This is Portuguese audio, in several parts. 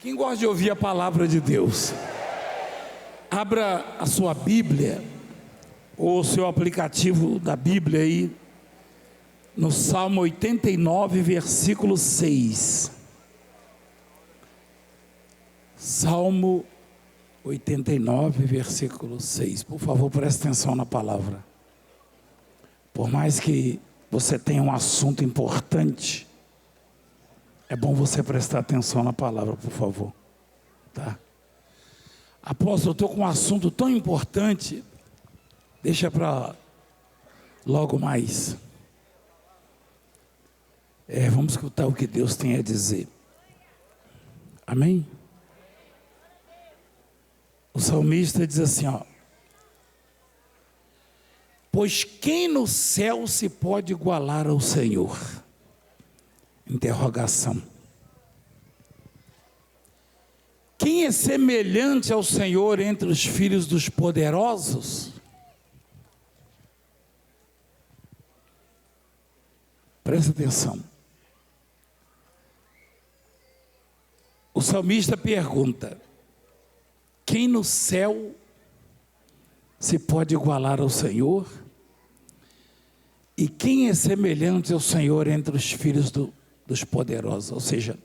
Quem gosta de ouvir a palavra de Deus? Abra a sua Bíblia, ou o seu aplicativo da Bíblia aí, no Salmo 89, versículo 6. Salmo 89, versículo 6. Por favor, preste atenção na palavra. Por mais que você tenha um assunto importante, é bom você prestar atenção na palavra, por favor. Tá? Apóstolo, eu estou com um assunto tão importante, deixa para logo mais. Vamos escutar o que Deus tem a dizer. Amém? O salmista diz assim, ó: pois quem no céu se pode igualar ao Senhor? Interrogação. Quem é semelhante ao Senhor entre os filhos dos poderosos? Presta atenção. O salmista pergunta: quem no céu se pode igualar ao Senhor? E quem é semelhante ao Senhor entre os filhos dos poderosos? Ou seja,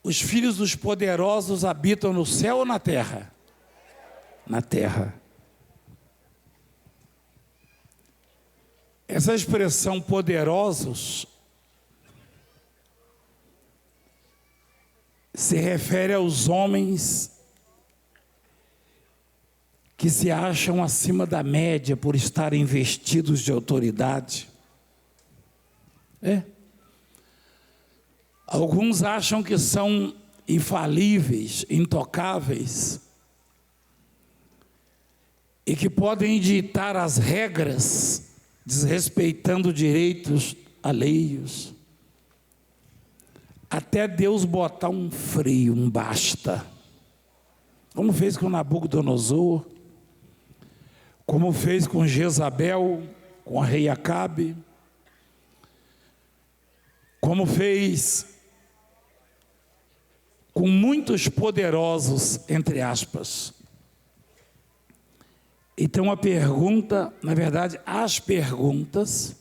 os filhos dos poderosos habitam no céu ou na terra? Na terra. Essa expressão poderosos se refere aos homens que se acham acima da média por estarem vestidos de autoridade. Alguns acham que são infalíveis, intocáveis, e que podem ditar as regras, desrespeitando direitos alheios, até Deus botar um freio, um basta. Como fez com Nabucodonosor, como fez com Jezabel, com o rei Acabe, como fez com muitos poderosos, entre aspas. Então a pergunta, na verdade, as perguntas,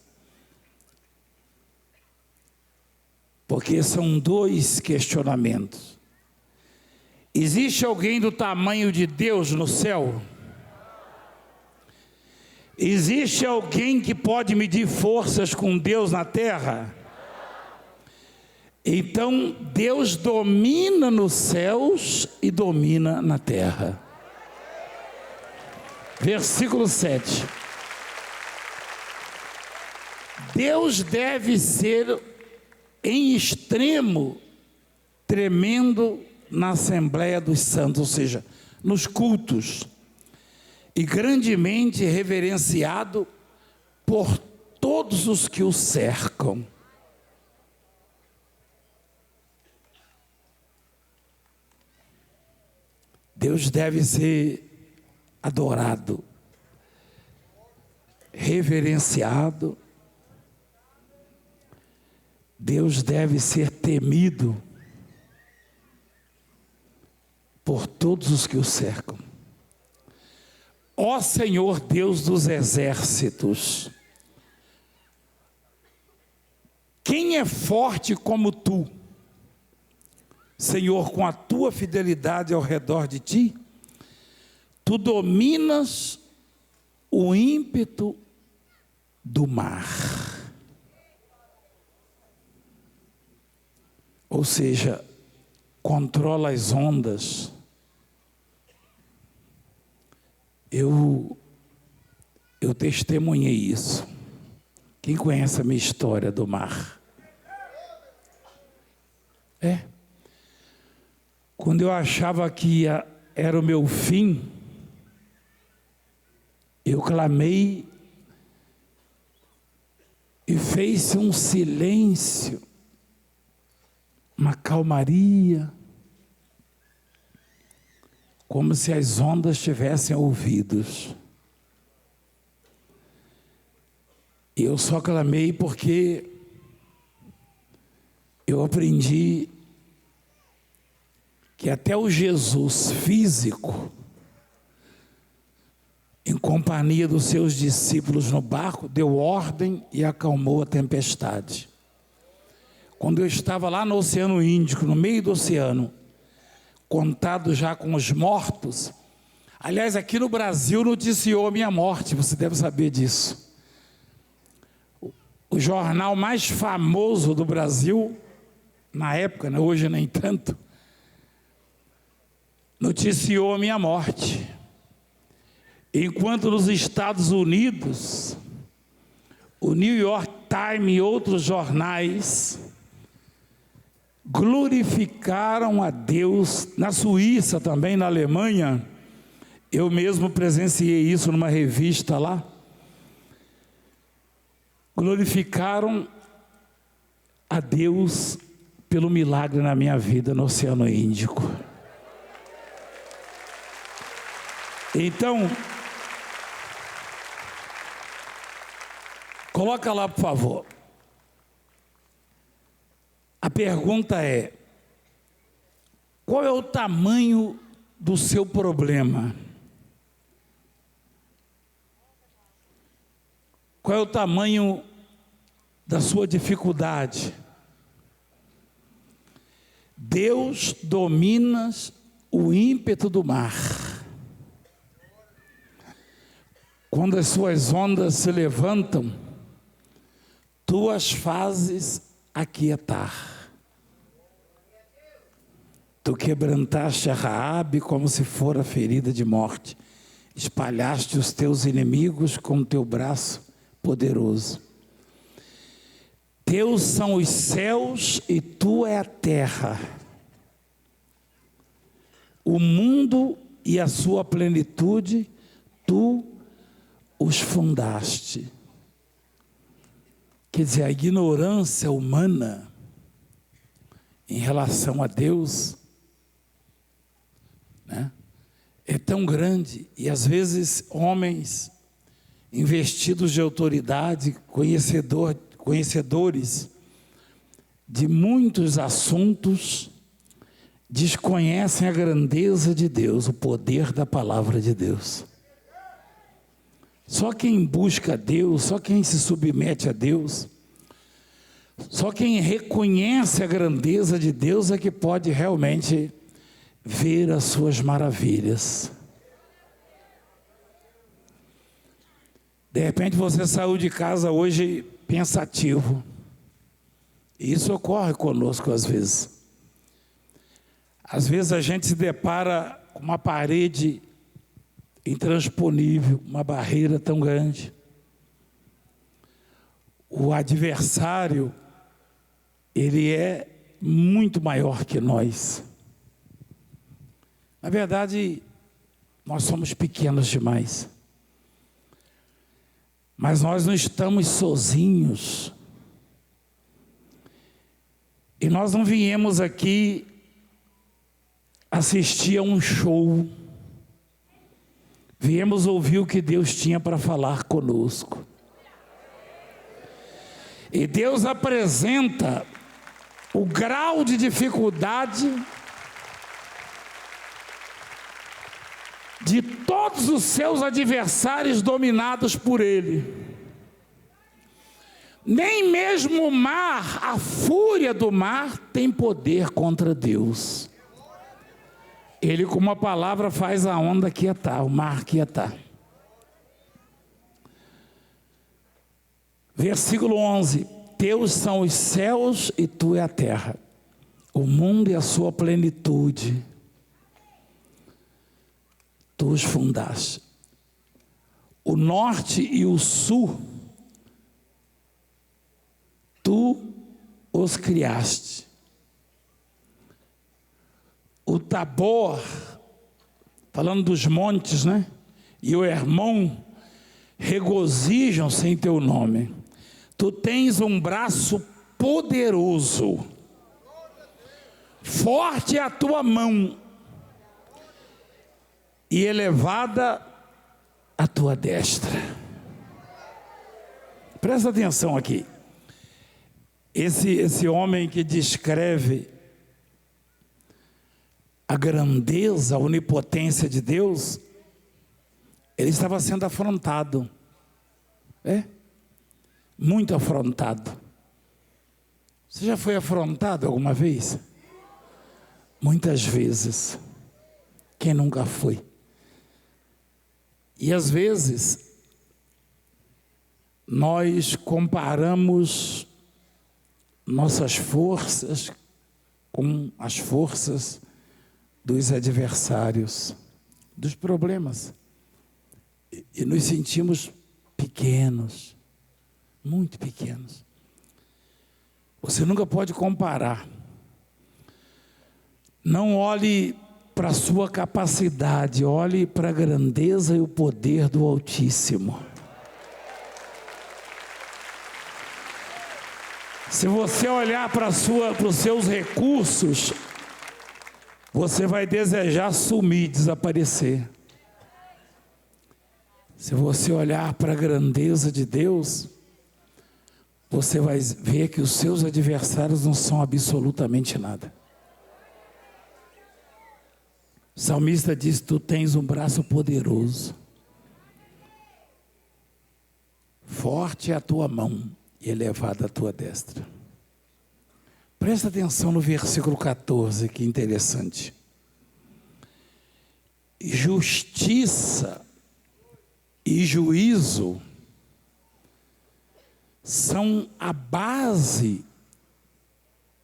porque são dois questionamentos. Existe alguém do tamanho de Deus no céu? Existe alguém que pode medir forças com Deus na terra? Então Deus domina nos céus e domina na terra. Versículo 7. Deus deve ser em extremo tremendo na Assembleia dos Santos, ou seja, nos cultos, e grandemente reverenciado por todos os que o cercam. Deus deve ser adorado, reverenciado. Deus deve ser temido por todos os que o cercam. Ó Senhor Deus dos exércitos, quem é forte como tu, Senhor, com a tua fidelidade ao redor de ti? Tu dominas o ímpeto do mar. Ou seja, controla as ondas. Eu testemunhei isso. Quem conhece a minha história do mar? Quando eu achava que era o meu fim, eu clamei e fez-se um silêncio, uma calmaria, como se as ondas tivessem ouvidos. E eu só clamei porque eu aprendi que até o Jesus físico, em companhia dos seus discípulos no barco, deu ordem e acalmou a tempestade. Quando eu estava lá no Oceano Índico, no meio do oceano, contado já com os mortos, aliás, aqui no Brasil noticiou a minha morte, você deve saber disso. O jornal mais famoso do Brasil, na época, né, hoje nem tanto, noticiou a minha morte. Enquanto nos Estados Unidos, o New York Times e outros jornais glorificaram a Deus. Na Suíça também, na Alemanha, eu mesmo presenciei isso numa revista lá. Glorificaram a Deus pelo milagre na minha vida no Oceano Índico. Então, coloca lá, por favor. A pergunta é: qual é o tamanho do seu problema? Qual é o tamanho da sua dificuldade? Deus domina o ímpeto do mar. Quando as suas ondas se levantam, tu as fazes aquietar. Tu quebrantaste a Raabe como se fora ferida de morte. Espalhaste os teus inimigos com o teu braço poderoso. Teus são os céus e tu é a terra. O mundo e a sua plenitude, tu os fundaste. Quer dizer, a ignorância humana em relação a Deus, né, é tão grande. E às vezes homens investidos de autoridade, conhecedores de muitos assuntos, desconhecem a grandeza de Deus, o poder da palavra de Deus. Só quem busca Deus, só quem se submete a Deus, só quem reconhece a grandeza de Deus é que pode realmente ver as suas maravilhas. De repente você saiu de casa hoje pensativo. E isso ocorre conosco às vezes. Às vezes a gente se depara com uma parede intransponível, uma barreira tão grande. O adversário, ele é muito maior que nós. Na verdade, nós somos pequenos demais. Mas nós não estamos sozinhos. E nós não viemos aqui assistir a um show. Viemos ouvir o que Deus tinha para falar conosco. E Deus apresenta o grau de dificuldade de todos os seus adversários dominados por Ele. Nem mesmo o mar, a fúria do mar, tem poder contra Deus. Ele, com uma palavra, faz a onda quietar, o mar quietar. Versículo 11: Teus são os céus e tu é a terra, o mundo e a sua plenitude. Tu os fundaste. O norte e o sul, tu os criaste. O Tabor, falando dos montes, né? E o Hermon regozijam-se em teu nome. Tu tens um braço poderoso, forte é a tua mão, e elevada a tua destra. Presta atenção aqui. Esse homem que descreve a grandeza, a onipotência de Deus, ele estava sendo afrontado. Muito afrontado. Você já foi afrontado alguma vez? Muitas vezes. Quem nunca foi? E às vezes, nós comparamos nossas forças com as forças dos adversários, dos problemas. E nos sentimos pequenos, muito pequenos. Você nunca pode comparar. Não olhe para a sua capacidade, olhe para a grandeza e o poder do Altíssimo. Se você olhar para os seus recursos, você vai desejar sumir, desaparecer. Se você olhar para a grandeza de Deus, você vai ver que os seus adversários não são absolutamente nada. O salmista diz: tu tens um braço poderoso, forte é a tua mão e elevada a tua destra. Presta atenção no versículo 14, que interessante. Justiça e juízo são a base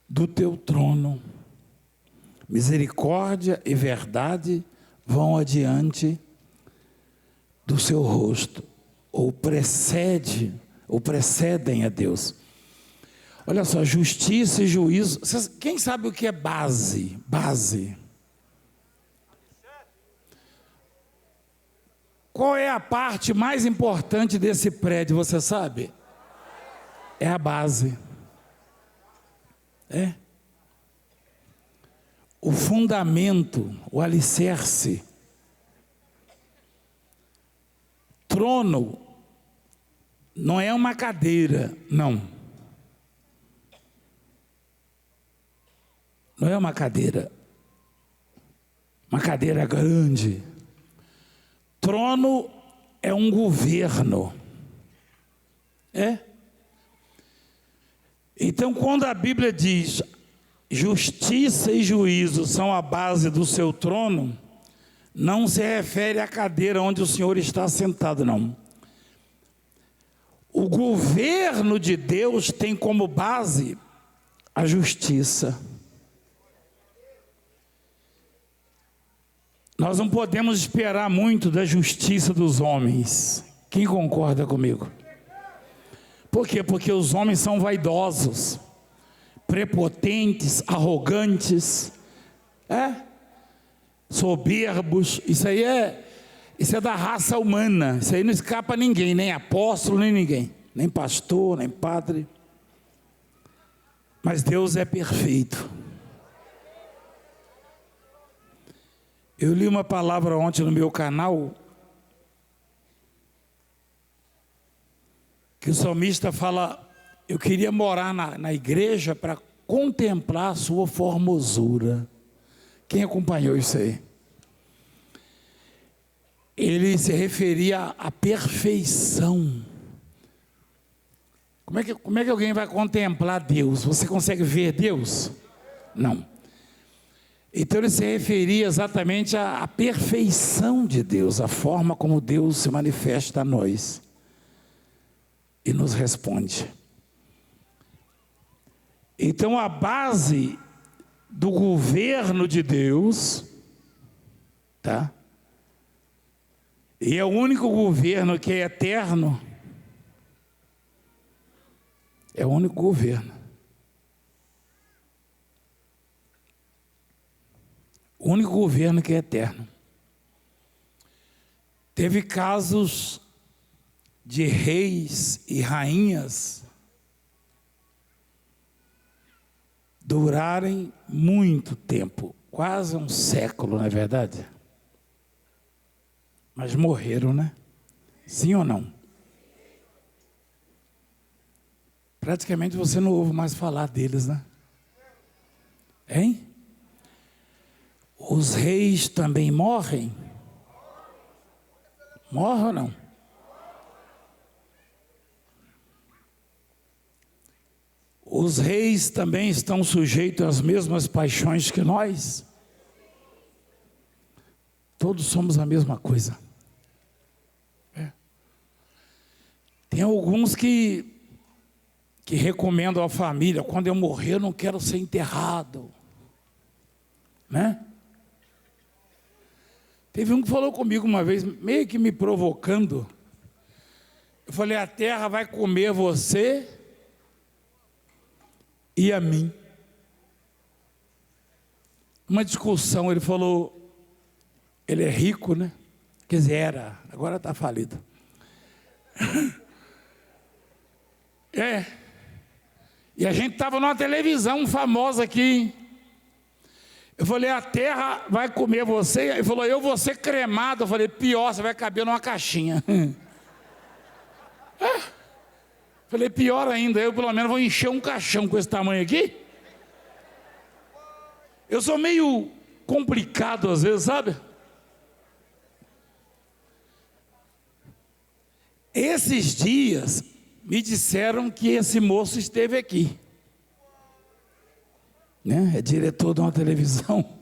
do teu trono. Misericórdia e verdade vão adiante do seu rosto, ou precedem a Deus. Olha só, justiça e juízo. Quem sabe o que é base? Base. Qual é a parte mais importante desse prédio, você sabe? É a base. O fundamento, o alicerce. Trono não é uma cadeira, não. Não é uma cadeira grande. Trono é um governo. Então, quando a Bíblia diz justiça e juízo são a base do seu trono, não se refere à cadeira onde o Senhor está sentado, não. O governo de Deus tem como base a justiça. Nós não podemos esperar muito da justiça dos homens. Quem concorda comigo? Por quê? Porque os homens são vaidosos, prepotentes, arrogantes, soberbos. Isso é da raça humana. Isso aí não escapa a ninguém, nem apóstolo, nem ninguém, nem pastor, nem padre. Mas Deus é perfeito. Eu li uma palavra ontem no meu canal, que o salmista fala: eu queria morar na igreja para contemplar a sua formosura. Quem acompanhou isso aí? Ele se referia à perfeição. Como é que alguém vai contemplar Deus? Você consegue ver Deus? Não. Então ele se referia exatamente à perfeição de Deus, a forma como Deus se manifesta a nós e nos responde. Então a base do governo de Deus, tá? E é o único governo que é eterno. É o único governo. O único governo que é eterno. Teve casos de reis e rainhas durarem muito tempo, quase um século, não é verdade? Mas morreram, né? Sim ou não? Praticamente você não ouve mais falar deles, né? Hein? Os reis também morrem? Morrem ou não? Os reis também estão sujeitos às mesmas paixões que nós? Todos somos a mesma coisa. Tem alguns que recomendam à família: quando eu morrer eu não quero ser enterrado, né? Teve um que falou comigo uma vez, meio que me provocando. Eu falei: a terra vai comer você e a mim. Uma discussão, ele falou, ele é rico, né? Quer dizer, era, agora está falido. E a gente estava numa televisão famosa aqui. Eu falei: a terra vai comer você. Ele falou: eu vou ser cremado. Eu falei: pior, você vai caber numa caixinha. Falei: pior ainda, eu pelo menos vou encher um caixão com esse tamanho aqui. Eu sou meio complicado às vezes, sabe? Esses dias me disseram que esse moço esteve aqui, né? É diretor de uma televisão.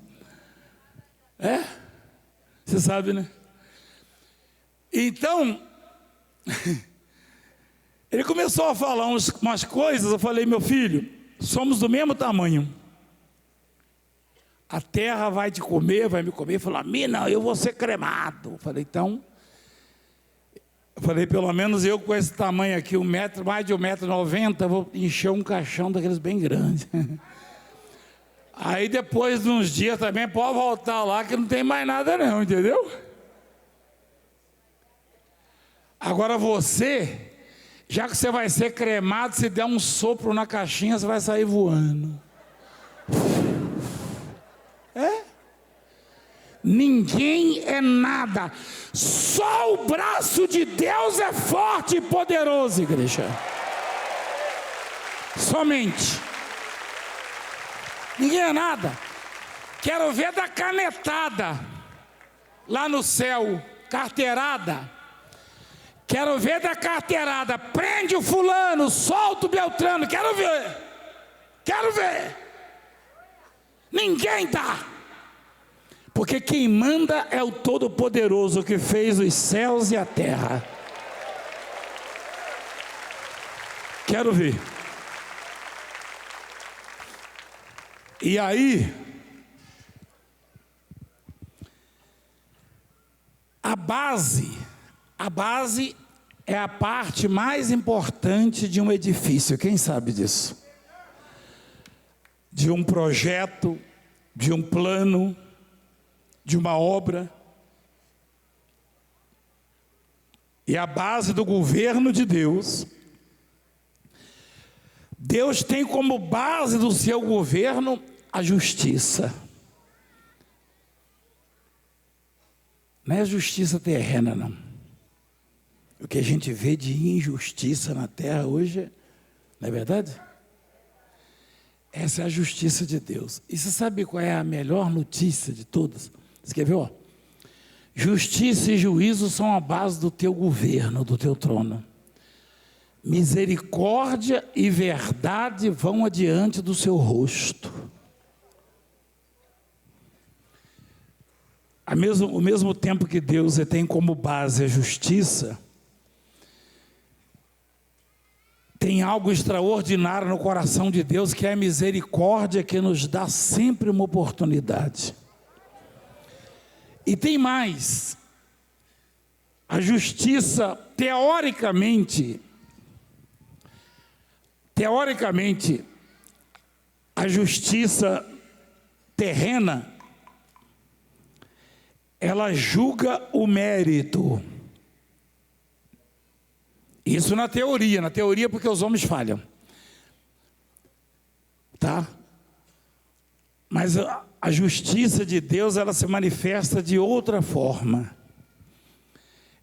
Você sabe, né? Então, ele começou a falar umas coisas. Eu falei: meu filho, somos do mesmo tamanho. A terra vai te comer, vai me comer. Ele falou: a mim não, eu vou ser cremado. Eu falei: então... Eu falei: pelo menos eu com esse tamanho aqui, mais de 1,90 m, vou encher um caixão daqueles bem grandes. Aí depois de uns dias também pode voltar lá que não tem mais nada não, entendeu? Agora você, já que você vai ser cremado, se der um sopro na caixinha, você vai sair voando. Ninguém é nada, só o braço de Deus é forte e poderoso, igreja. Somente. Ninguém é nada. Quero ver da canetada lá no céu, carteirada. Quero ver da carteirada: prende o fulano, solta o Beltrano. Quero ver. Quero ver. Ninguém dá. Porque quem manda é o Todo-Poderoso, que fez os céus e a terra. Quero ver. E aí, a base é a parte mais importante de um edifício. Quem sabe disso? De um projeto, de um plano, de uma obra. E a base do governo de Deus. Deus tem como base do seu governo a justiça. Não é a justiça terrena, não. O que a gente vê de injustiça na terra hoje, não é verdade? Essa é a justiça de Deus. E você sabe qual é a melhor notícia de todas? Você quer ver? Ó? Justiça e juízo são a base do teu governo, do teu trono. Misericórdia e verdade vão adiante do seu rosto. Ao mesmo tempo que Deus tem como base a justiça, tem algo extraordinário no coração de Deus, que é a misericórdia, que nos dá sempre uma oportunidade. E tem mais. A justiça, teoricamente, a justiça terrena, ela julga o mérito. Isso na teoria porque os homens falham, tá? Mas a justiça de Deus, ela se manifesta de outra forma.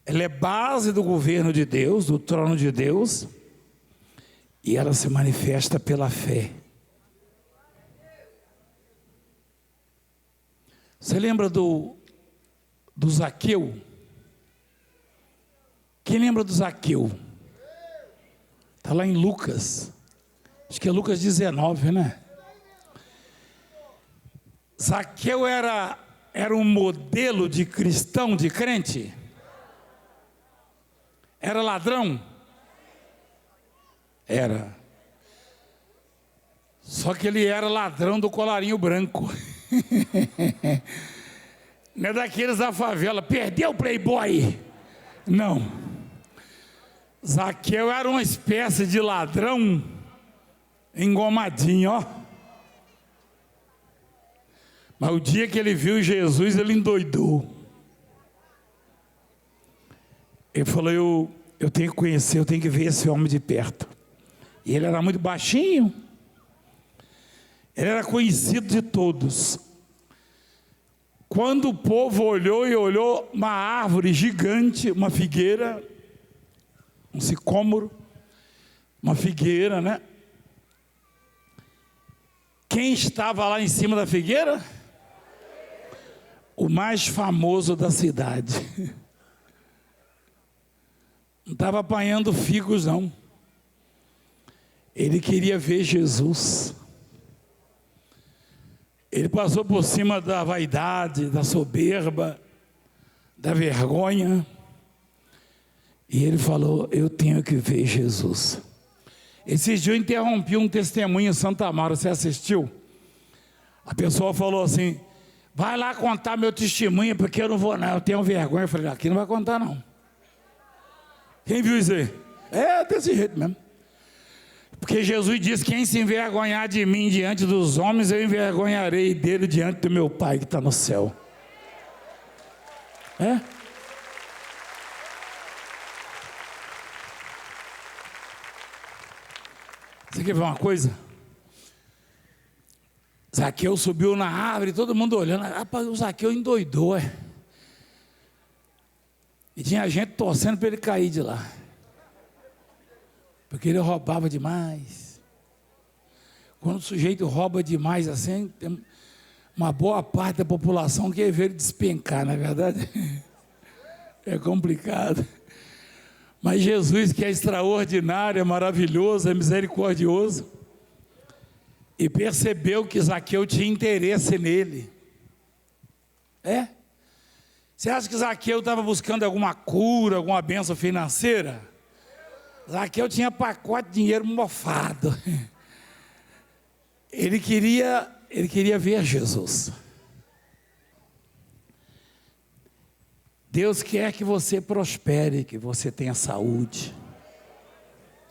Ela é base do governo de Deus, do trono de Deus, e ela se manifesta pela fé. Você lembra do Zaqueu? Quem lembra do Zaqueu? Está lá em Lucas. Acho que é Lucas 19, né? Zaqueu era um modelo de cristão, de crente? Era ladrão? Era. Só que ele era ladrão do colarinho branco. Não é daqueles da favela, perdeu o playboy. Não. Zaqueu era uma espécie de ladrão engomadinho, ó. Mas o dia que ele viu Jesus, ele endoidou. Ele falou, eu tenho que conhecer, eu tenho que ver esse homem de perto. E ele era muito baixinho. Ele era conhecido de todos. Quando o povo olhou uma árvore gigante, uma figueira, um sicômoro, uma figueira, né? Quem estava lá em cima da figueira? O mais famoso da cidade. Não estava apanhando figos, não. Ele queria ver Jesus. Ele passou por cima da vaidade, da soberba, da vergonha. E ele falou, eu tenho que ver Jesus. Esses dias eu interrompi um testemunho em Santa Amaro, você assistiu? A pessoa falou assim, vai lá contar meu testemunho, porque eu não vou não, eu tenho vergonha. Eu falei, aqui não vai contar não. Quem viu isso aí? É desse jeito mesmo. Porque Jesus disse, quem se envergonhar de mim diante dos homens, eu envergonharei dele diante do meu Pai que está no céu. É? Você quer ver uma coisa? Zaqueu subiu na árvore, todo mundo olhando. Rapaz, o Zaqueu endoidou, é? E tinha gente torcendo para ele cair de lá. Porque ele roubava demais. Quando o sujeito rouba demais assim, tem uma boa parte da população que vê ele despencar, não é verdade? É complicado. Mas Jesus, que é extraordinário, é maravilhoso, é misericordioso, e percebeu que Zaqueu tinha interesse nele. É? Você acha que Zaqueu estava buscando alguma cura, alguma bênção financeira? Zaqueu tinha pacote de dinheiro mofado. Ele queria ver Jesus. Deus quer que você prospere, que você tenha saúde.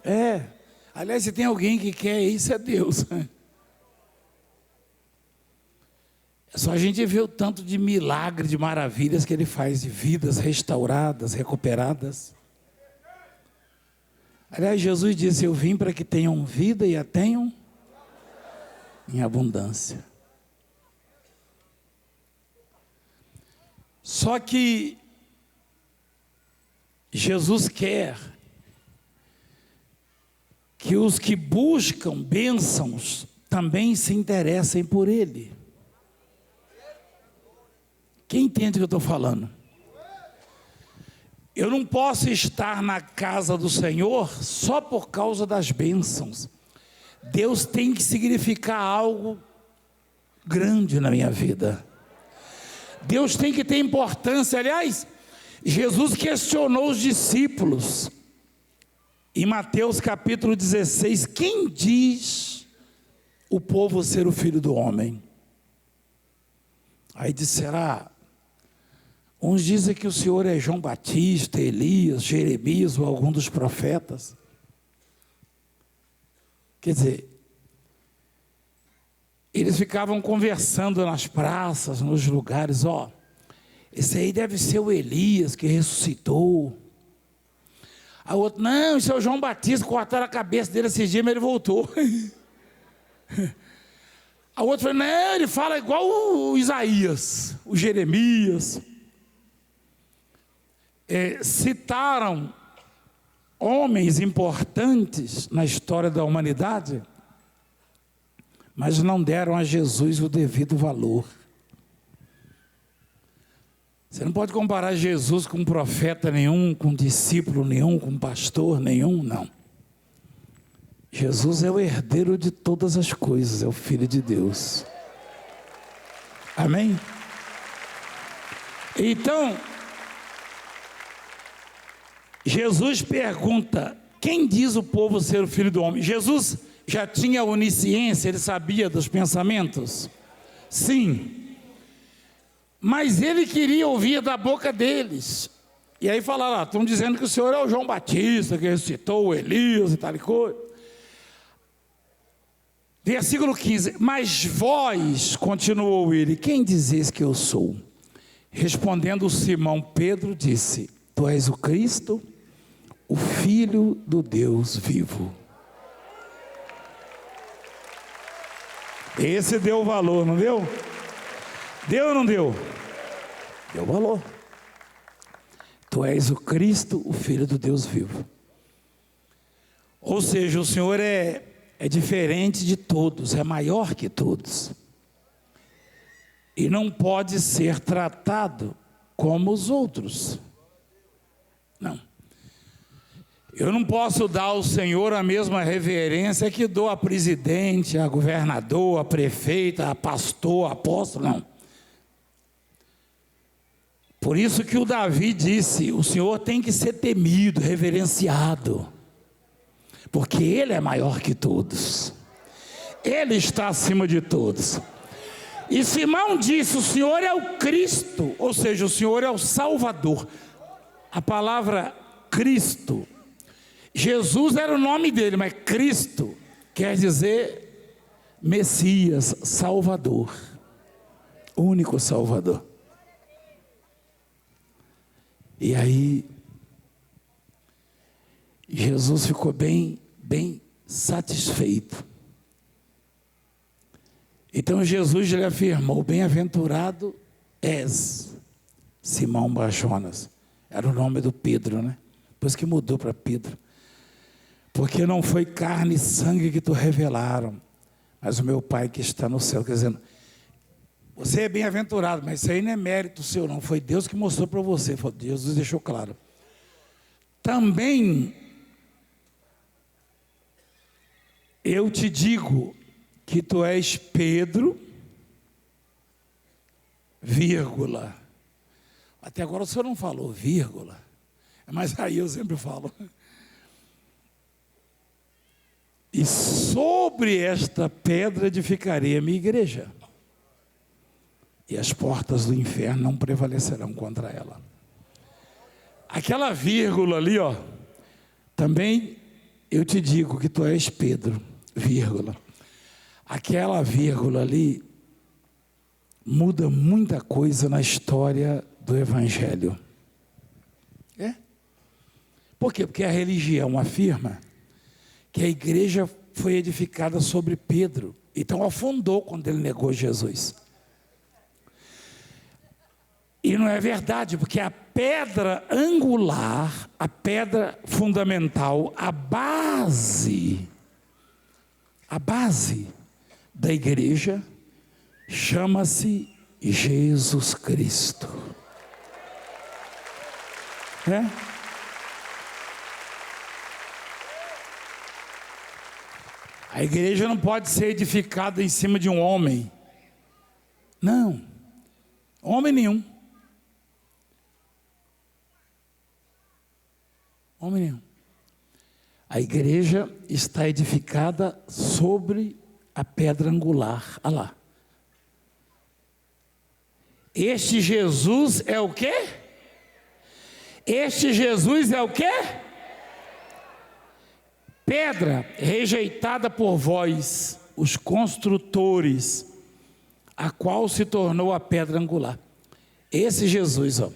É. Aliás, se tem alguém que quer isso, é Deus. É só a gente ver o tanto de milagre, de maravilhas que Ele faz, de vidas restauradas, recuperadas. Aliás, Jesus disse, eu vim para que tenham vida e a tenham em abundância. Só que Jesus quer que os que buscam bênçãos também se interessem por Ele. Quem entende o que eu estou falando? Eu não posso estar na casa do Senhor só por causa das bênçãos. Deus tem que significar algo grande na minha vida. Deus tem que ter importância. Aliás, Jesus questionou os discípulos. Em Mateus capítulo 16, quem diz o povo ser o filho do homem? Aí disserá, uns dizem que o Senhor é João Batista, Elias, Jeremias ou algum dos profetas. Quer dizer, eles ficavam conversando nas praças, nos lugares, esse aí deve ser o Elias que ressuscitou. A outro, não, isso é o João Batista, cortaram a cabeça dele esses dias, mas ele voltou. A outra falou, não, ele fala igual o Isaías, o Jeremias. Citaram homens importantes na história da humanidade, mas não deram a Jesus o devido valor. Você não pode comparar Jesus com profeta nenhum, com discípulo nenhum, com pastor nenhum, não. Jesus é o herdeiro de todas as coisas, é o Filho de Deus. Amém? Então, Jesus pergunta: quem diz o povo ser o Filho do Homem? Jesus já tinha onisciência, ele sabia dos pensamentos? Sim. Mas ele queria ouvir da boca deles. E aí falaram: estão dizendo que o Senhor é o João Batista, que ressuscitou o Elias e tal e coisa. Versículo 15: mas vós, continuou ele, quem dizes que eu sou? Respondendo Simão Pedro, disse: tu és o Cristo, o Filho do Deus vivo. Esse deu valor, não deu? Deu ou não deu? Deu valor. Tu és o Cristo, o Filho do Deus vivo. Ou seja, o Senhor é diferente de todos, é maior que todos. E não pode ser tratado como os outros. Não. Eu não posso dar ao Senhor a mesma reverência que dou a presidente, a governador, a prefeita, a pastor, a apóstolo, não. Por isso que o Davi disse: o Senhor tem que ser temido, reverenciado, porque Ele é maior que todos, Ele está acima de todos. E Simão disse: o Senhor é o Cristo, ou seja, o Senhor é o Salvador. A palavra Cristo, Jesus era o nome dele, mas Cristo quer dizer Messias, Salvador, único Salvador. E aí, Jesus ficou bem satisfeito. Então Jesus lhe afirmou: bem-aventurado és, Simão Bar-Jonas. Era o nome do Pedro, né? Depois que mudou para Pedro. Porque não foi carne e sangue que tu revelaram, mas o meu Pai que está no céu. Quer dizer, você é bem-aventurado, mas isso aí não é mérito seu, não. Foi Deus que mostrou para você. Jesus deixou claro. Também eu te digo que tu és Pedro, vírgula. Até agora o senhor não falou vírgula, mas aí eu sempre falo. E sobre esta pedra edificarei a minha igreja, e as portas do inferno não prevalecerão contra ela. Aquela vírgula ali, ó, também eu te digo que tu és Pedro, vírgula. Aquela vírgula ali muda muita coisa na história do Evangelho. É? Por quê? Porque a religião afirma que a igreja foi edificada sobre Pedro, então afundou quando ele negou Jesus. E não é verdade, porque a pedra angular, a pedra fundamental, a base da igreja chama-se Jesus Cristo. É? A igreja não pode ser edificada em cima de um homem. Não, homem nenhum. Homem nenhum. A igreja está edificada sobre a pedra angular. Olha lá. Este Jesus é o quê? Este Jesus é o quê? Pedra rejeitada por vós, os construtores, a qual se tornou a pedra angular. Esse Jesus, ó.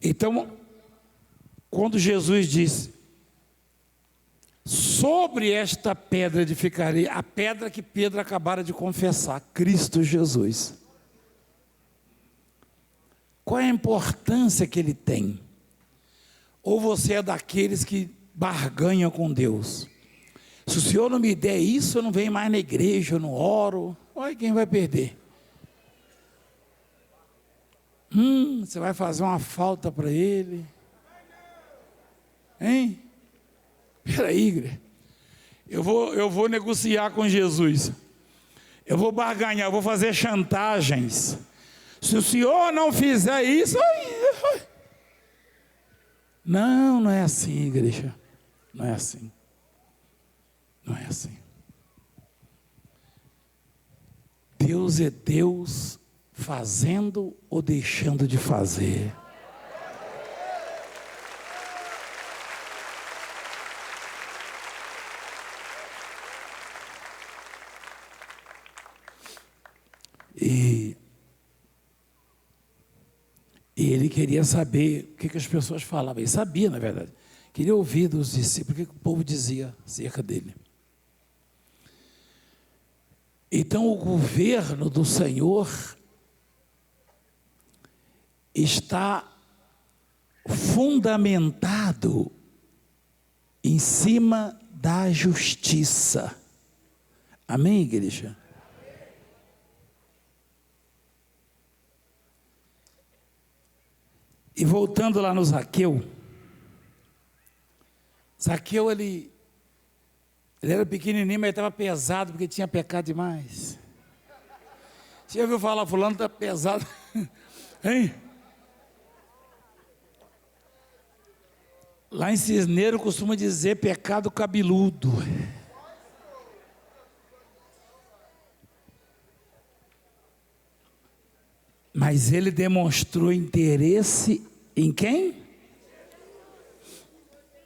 Então, quando Jesus disse: sobre esta pedra edificarei, a pedra que Pedro acabara de confessar, Cristo Jesus. Qual é a importância que ele tem? Ou você é daqueles que barganham com Deus? Se o Senhor não me der isso, eu não venho mais na igreja, eu não oro. Olha quem vai perder. Você vai fazer uma falta para ele? Hein? Peraí, igreja. Eu vou negociar com Jesus. Eu vou barganhar, eu vou fazer chantagens. Se o senhor não fizer isso... Não é assim, igreja. Não é assim. Não é assim. Deus é Deus fazendo ou deixando de fazer. E ele queria saber o que as pessoas falavam. Ele sabia, na verdade. Queria ouvir dos discípulos o que o povo dizia acerca dele. Então o governo do Senhor está fundamentado em cima da justiça. Amém, igreja? E voltando lá no Zaqueu, ele era pequenininho, mas ele estava pesado, porque tinha pecado demais. Você já ouviu falar, fulano está pesado? Hein? Lá em Cisneiro costuma dizer pecado cabeludo. Mas ele demonstrou interesse em quem?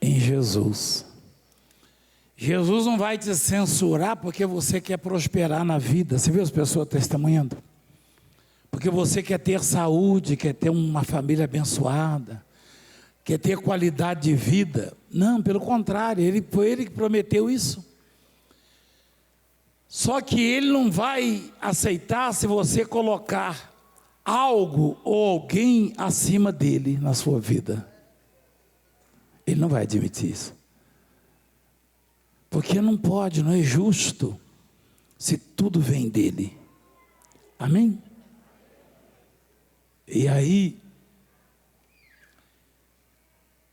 Em Jesus. Jesus não vai te censurar porque você quer prosperar na vida. Você viu as pessoas testemunhando? Porque você quer ter saúde, quer ter uma família abençoada, quer ter qualidade de vida. Não, pelo contrário, foi ele que prometeu isso. Só que ele não vai aceitar se você colocar algo ou alguém acima dele na sua vida. Ele não vai admitir isso. Porque não pode, não é justo, se tudo vem dele. Amém? E aí,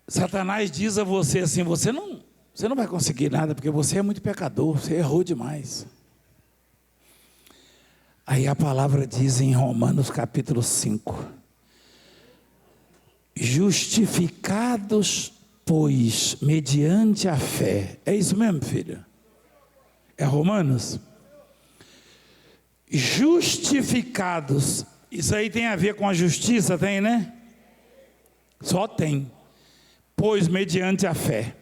Satanás diz a você assim, você não vai conseguir nada, porque você é muito pecador, você errou demais. Aí a palavra diz em Romanos capítulo 5, justificados, pois, mediante a fé. É isso mesmo, filha? É Romanos? Justificados. Isso aí tem a ver com a justiça, tem, né? Só tem. Pois, mediante a fé.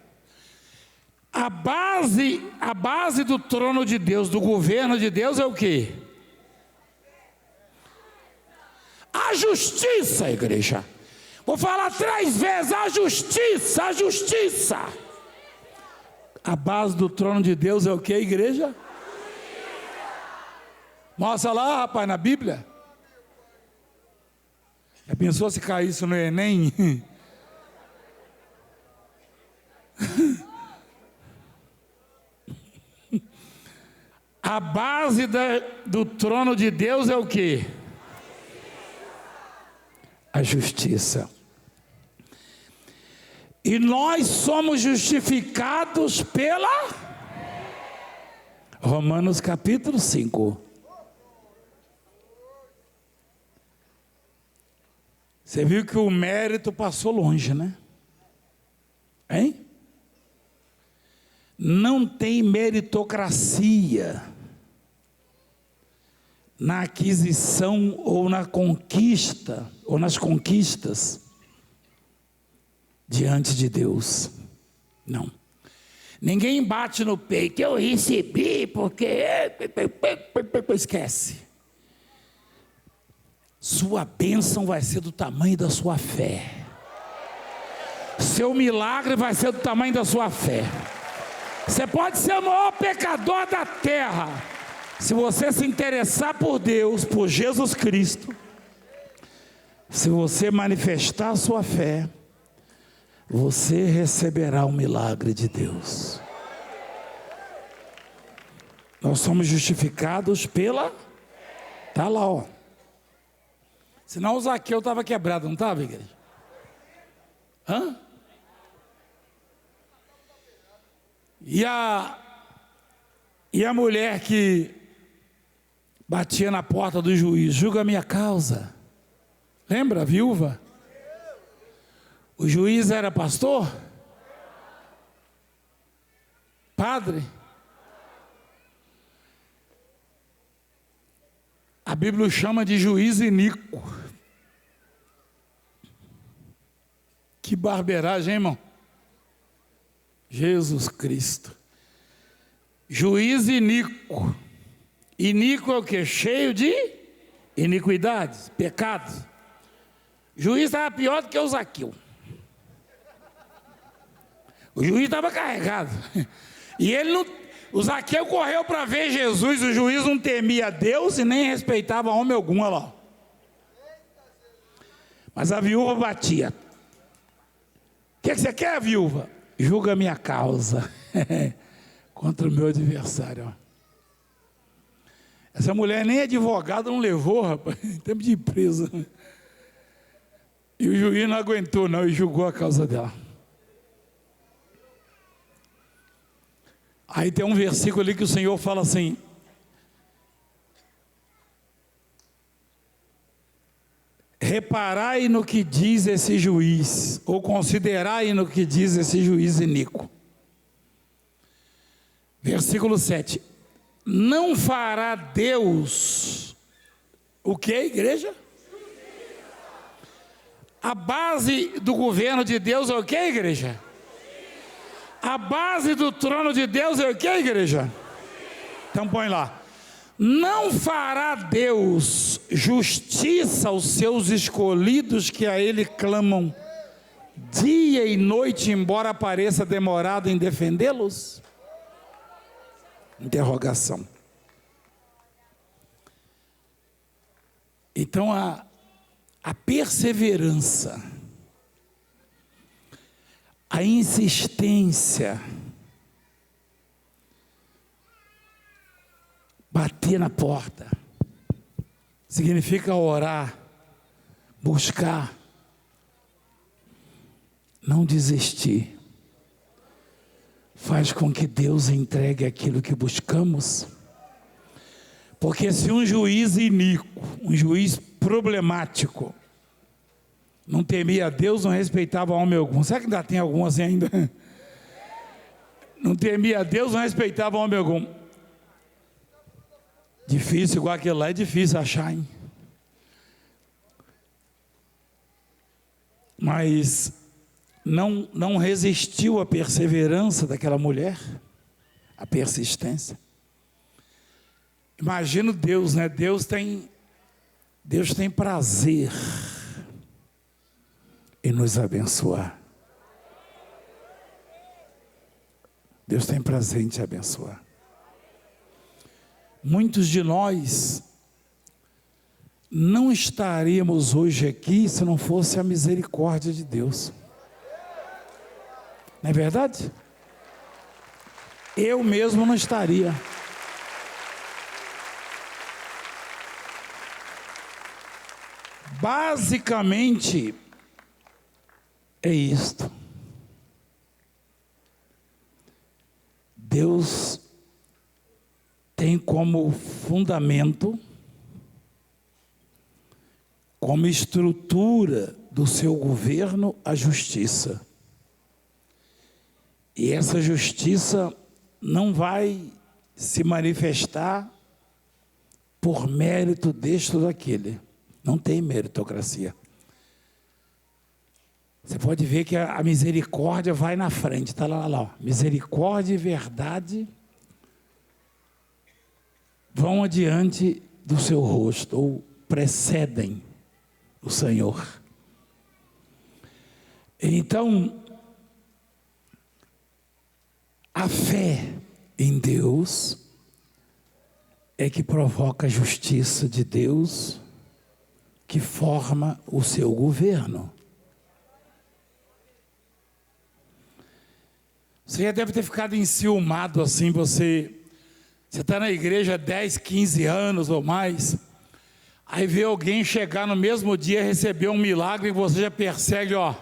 A base do trono de Deus, do governo de Deus é o quê? A justiça, igreja. Vou falar 3 vezes, a justiça, a justiça. A base do trono de Deus é o que, igreja? Mostra lá, rapaz, na Bíblia. Já pensou se caísse no Enem? A base do trono de Deus é o que? A justiça. E nós somos justificados pela Romanos capítulo 5. Você viu que o mérito passou longe, né? Hein? Não tem meritocracia na aquisição ou na conquista, ou nas conquistas diante de Deus. Não. Ninguém bate no peito, eu recebi porque... Esquece. Sua bênção vai ser do tamanho da sua fé. Seu milagre vai ser do tamanho da sua fé. Você pode ser o maior pecador da terra. Se você se interessar por Deus, por Jesus Cristo, se você manifestar a sua fé, você receberá o milagre de Deus. Nós somos justificados pela... Está lá, ó. Senão o Zaqueu estava quebrado, não estava, igreja? Hã? E a mulher que batia na porta do juiz, julga a minha causa. Lembra a viúva? O juiz era pastor? Padre? A Bíblia chama de juiz iníquo. Que barbeiragem, hein, irmão? Jesus Cristo. Juiz iníquo. Iníquo é o quê? Cheio de iniquidades, pecados. Juiz estava pior do que o Zaqueu. O juiz estava carregado. E ele não... O Zaqueu correu para ver Jesus. O juiz não temia Deus e nem respeitava homem algum, olha lá. Mas a viúva batia. O que você quer, viúva? Julga a minha causa contra o meu adversário. Ó. Essa mulher nem advogado não levou, rapaz, em tempo de presa. E o juiz não aguentou, não, e julgou a causa dela. Aí tem um versículo ali que o Senhor fala assim: reparai no que diz esse juiz, ou considerai no que diz esse juiz iníquo. Versículo 7. Não fará Deus o que, igreja? A base do governo de Deus é o que, igreja? A base do trono de Deus é o que, igreja? Então põe lá. Não fará Deus justiça aos seus escolhidos que a Ele clamam dia e noite, embora pareça demorado em defendê-los? Interrogação. Então a perseverança, a insistência, bater na porta, significa orar, buscar, não desistir, faz com que Deus entregue aquilo que buscamos. Porque se um juiz iníquo, um juiz problemático, não temia a Deus, não respeitava homem algum. Será que ainda tem algum assim ainda? Não temia a Deus, não respeitava homem algum. Difícil, igual aquele lá, é difícil achar, hein? Mas não resistiu à perseverança daquela mulher, à persistência. Imagino Deus, né? Deus tem prazer em nos abençoar. Deus tem prazer em te abençoar. Muitos de nós não estaríamos hoje aqui se não fosse a misericórdia de Deus. Não é verdade? Eu mesmo não estaria. Basicamente, é isto. Deus tem como fundamento, como estrutura do seu governo, a justiça. E essa justiça não vai se manifestar por mérito deste ou daquele. Não tem meritocracia. Você pode ver que a misericórdia vai na frente, está lá, ó. Misericórdia e verdade vão adiante do seu rosto, ou precedem o Senhor. Então, a fé em Deus é que provoca a justiça de Deus, que forma o seu governo. Você já deve ter ficado enciumado assim, você está na igreja há 10, 15 anos ou mais, Aí vê alguém chegar no mesmo dia, receber um milagre e você já persegue, ó.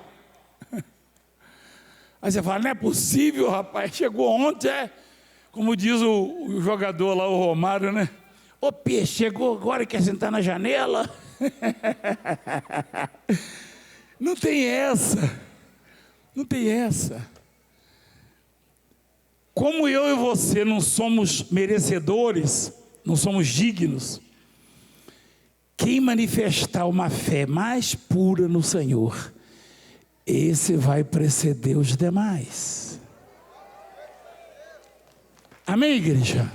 Aí você fala, não é possível, rapaz, chegou ontem, como diz o jogador lá, o Romário, né? Ô peixe, chegou agora e quer sentar na janela? Não tem essa, não tem essa. Como eu e você não somos merecedores, não somos dignos, quem manifestar uma fé mais pura no Senhor, esse vai preceder os demais. Amém, igreja?